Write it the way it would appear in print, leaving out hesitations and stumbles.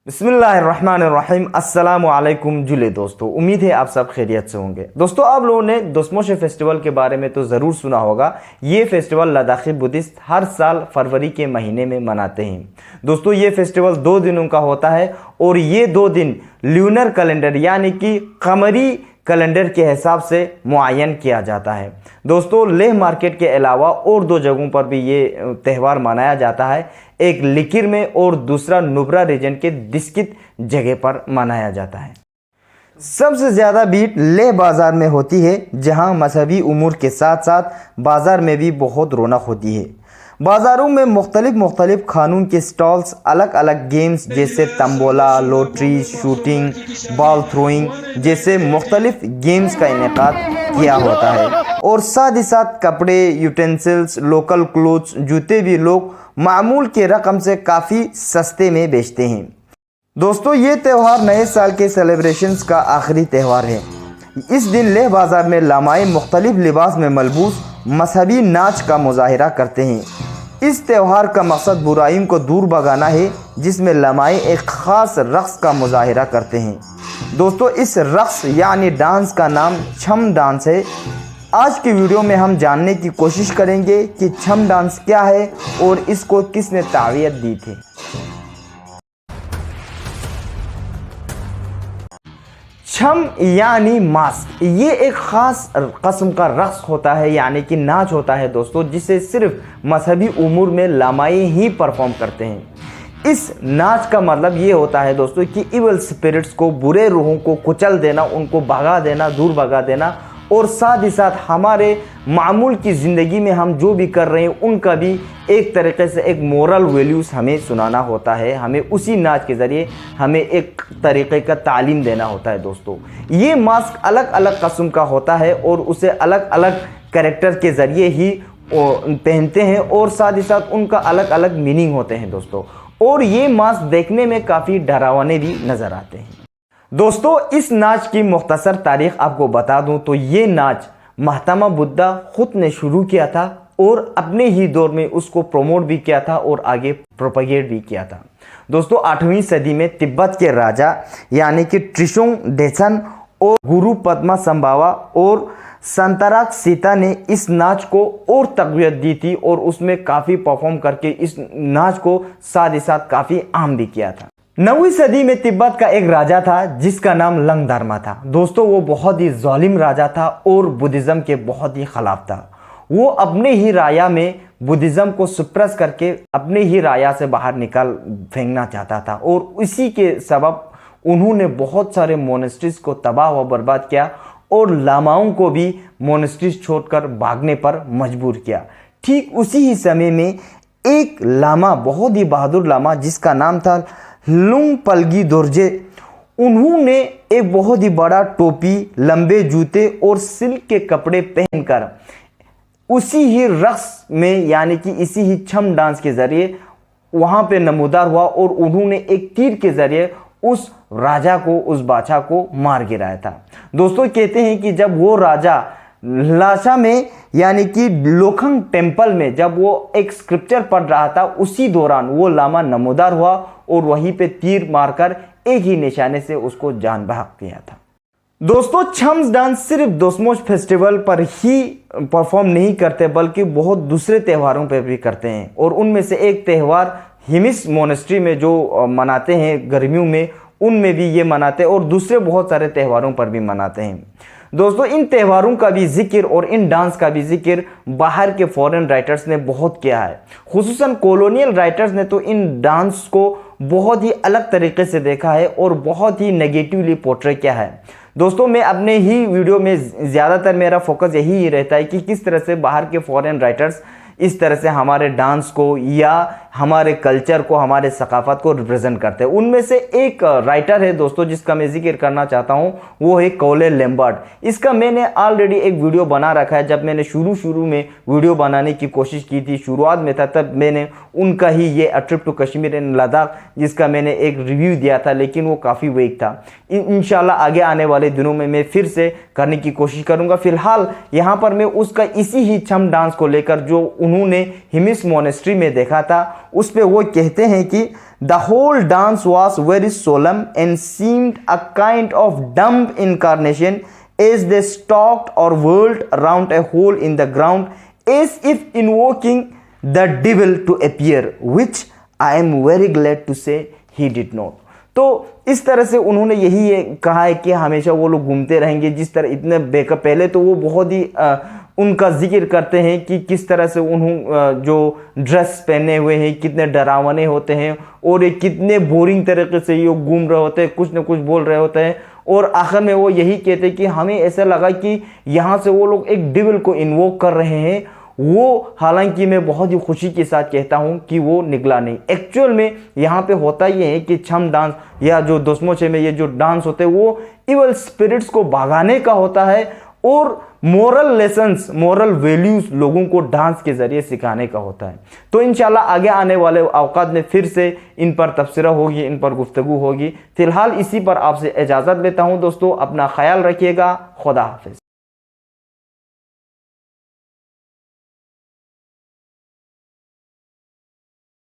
बिस्मिल्लाहिर्रहमानिर्रहीम अस्सलाम वालेकुम जुले दोस्तों, उम्मीद है आप सब खैरियत से होंगे। दोस्तों, आप लोगों ने दोस्मोश फेस्टिवल के बारे में तो ज़रूर सुना होगा। ये फेस्टिवल लद्दाखी बुद्धिस्ट हर साल फरवरी के महीने में मनाते हैं। दोस्तों, ये फेस्टिवल 2 दिनों का होता है और ये 2 दिन ल्यूनर कैलेंडर यानी कि कमरी कैलेंडर के हिसाब से मुअय्यन किया जाता है। दोस्तों, लेह मार्केट के अलावा और 2 जगहों पर भी ये त्यौहार मनाया जाता है, एक लिकिर में और दूसरा नुब्रा रीजन के दिस्कित जगह पर मनाया जाता है। सबसे ज़्यादा भीड़ लेह बाज़ार में होती है, जहां मजहबी उमूर के साथ साथ बाज़ार में भी बहुत रौनक होती है। बाज़ारों में मुख्तलिफ खानों के स्टॉल्स, अलग अलग गेम्स जैसे tambola, lottery, shooting, ball throwing जैसे मुख्तलिफ गेम्स का इनेकाद किया होता है और साथ ही साथ कपड़े, यूटेंसिल्स, लोकल क्लोथ्स, जूते भी लोग मामूल के रकम से काफ़ी सस्ते में बेचते हैं। दोस्तों, ये त्यौहार नए साल के सेलिब्रेशंस का आखिरी त्यौहार है। इस दिन लेह बाज़ार में लामाए मुख्तलिफ लिबास में मलबूस मजहबी नाच का मुजाहिरा करते हैं। इस त्यौहार का मकसद बुराइयों को दूर भगाना है, जिसमें लामाए एक ख़ास रक़्स का मुजाहिरा करते हैं। दोस्तों, इस रक़्स यानी डांस का नाम छम डांस है। आज की वीडियो में हम जानने की कोशिश करेंगे कि छम डांस क्या है और इसको किसने ताक़ियत दी थी। छम यानी मास्क, ये एक ख़ास कस्म का रक़्स होता है यानी कि नाच होता है दोस्तों, जिसे सिर्फ मजहबी उमूर में लामाए ही परफॉर्म करते हैं। इस नाच का मतलब ये होता है दोस्तों कि इवल स्पिरिट्स को, बुरे रूहों को कुचल देना, उनको भगा देना, दूर भगा देना और साथ ही साथ हमारे मामूल की ज़िंदगी में हम जो भी कर रहे हैं उनका भी एक तरीके से एक मोरल वैल्यूज़ हमें सुनाना होता है। हमें उसी नाच के ज़रिए हमें एक तरीक़े का तालीम देना होता है। दोस्तों, ये मास्क अलग अलग कस्म का होता है और उसे अलग अलग कैरेक्टर के ज़रिए ही पहनते हैं और साथ ही साथ उनका अलग अलग मीनिंग होते हैं दोस्तों। और ये मास्क देखने में काफ़ी डरावने भी नज़र आते हैं। दोस्तों, इस नाच की मुख्तसर तारीख़ आपको बता दूं तो ये नाच महात्मा बुद्धा खुद ने शुरू किया था और अपने ही दौर में उसको प्रमोट भी किया था और आगे प्रोपगेट भी किया था। दोस्तों, 8वीं सदी में तिब्बत के राजा यानी कि त्रिशोंग डेसन और गुरु पद्मा संभावा और संतराक सीता ने इस नाच को और तक़वियत दी थी और उसमें काफ़ी परफॉर्म करके इस नाच को साथ ही साथ काफ़ी आम भी किया था। 9वीं सदी में तिब्बत का एक राजा था जिसका नाम लंगदारमा था। दोस्तों, वो बहुत ही जालिम राजा था और बुद्धिज़्म के बहुत ही खिलाफ था। वो अपने ही राया में बुद्धिज़्म को सुप्रेस करके अपने ही राया से बाहर निकाल फेंकना चाहता था और इसी के सबब उन्होंने बहुत सारे मोनेस्ट्रीज को तबाह व बर्बाद किया और लामाओं को भी मोनेस्ट्रीज छोड़कर भागने पर मजबूर किया। ठीक उसी ही समय में एक लामा, बहुत ही बहादुर लामा जिसका नाम था लुंग पलगी दोर्जे, उन्होंने एक बहुत ही बड़ा टोपी, लंबे जूते और सिल्क के कपड़े पहनकर उसी ही रक़्स में यानी कि इसी ही छम डांस के ज़रिए वहाँ पे नमूदार हुआ और उन्होंने एक तीर के ज़रिए उस राजा को, उस बादशाह को मार गिराया था। दोस्तों, कहते हैं कि जब वो राजा लाशा में यानी कि लोखंग टेम्पल में जब वो एक स्क्रिप्चर पढ़ रहा था, उसी दौरान वो लामा नमूदार हुआ और वहीं पे तीर मारकर एक ही निशाने से उसको जान बहक किया था। दोस्तों, छम्स डांस सिर्फ दोस्मोश फेस्टिवल पर ही परफॉर्म नहीं करते बल्कि बहुत दूसरे त्योहारों पर भी करते हैं और उनमें से एक त्यौहार हिमिस मोनेस्ट्री में जो मनाते हैं गर्मियों में, उनमें भी ये मनाते हैं और दूसरे बहुत सारे त्योहारों पर भी मनाते हैं। दोस्तों, इन त्योहारों का भी जिक्र और इन डांस का भी जिक्र बाहर के फॉरेन राइटर्स ने बहुत किया है। खुसूसन कॉलोनियल राइटर्स ने तो इन डांस को बहुत ही अलग तरीके से देखा है और बहुत ही नेगेटिवली पोर्ट्रे किया है। दोस्तों, मैं अपने ही वीडियो में ज़्यादातर मेरा फोकस यही रहता है कि किस तरह से बाहर के फॉरेन राइटर्स इस तरह से हमारे डांस को या हमारे कल्चर को, हमारे सकाफत को रिप्रेजेंट करते हैं। उनमें से एक राइटर है दोस्तों जिसका मैं जिक्र करना चाहता हूं, वो है कॉलेन लैम्बर्ट। इसका मैंने ऑलरेडी एक वीडियो बना रखा है। जब मैंने शुरू में वीडियो बनाने की कोशिश की थी, शुरुआत में था, तब मैंने उनका ही ये a trip to Kashmir and Ladakh जिसका मैंने एक रिव्यू दिया था, लेकिन वो काफ़ी वीक था। इंशाल्लाह आगे आने वाले दिनों में मैं फिर से करने की कोशिश करूँगा। फिलहाल यहाँ पर मैं उसका इसी ही छम डांस को लेकर जो उन्होंने हिमिस मोनेस्ट्री में देखा था, उस पे वो कहते हैं कि the whole dance was very solemn and seemed a kind of dumb incarnation as they stalked और whirled around a hole in the ground as if invoking the devil to appear, which I am very glad to say he did not। तो इस तरह से उन्होंने यही कहा है कि हमेशा वो लोग घूमते रहेंगे जिस तरह इतने बेकअप। पहले तो वो बहुत ही उनका जिक्र करते हैं कि किस तरह से उन्होंने जो ड्रेस पहने हुए हैं कितने डरावने होते हैं और ये कितने बोरिंग तरीके से ये घूम रहे होते हैं, कुछ न कुछ बोल रहे होते हैं। और आखिर में वो यही कहते हैं कि हमें ऐसा लगा कि यहाँ से वो लोग एक डिविल को इन्वोक कर रहे हैं। वो हालांकि मैं बहुत ही खुशी के साथ कहता हूँ कि वो निकला नहीं। एक्चुअल में यहाँ पे होता ये है कि छम डांस या जो दोस्मोचे में ये जो डांस होते हैं वो इवल स्पिरिट्स को भगाने का होता है और मोरल लेसन्स, मोरल वैल्यूज लोगों को डांस के जरिए सिखाने का होता है। तो इंशाल्लाह आगे आने वाले औकात में फिर से इन पर तबसरा होगी, इन पर गुफ्तगू होगी। फिलहाल इसी पर आपसे इजाज़त लेता हूँ दोस्तों, अपना ख्याल रखिएगा। खुदा हाफिज।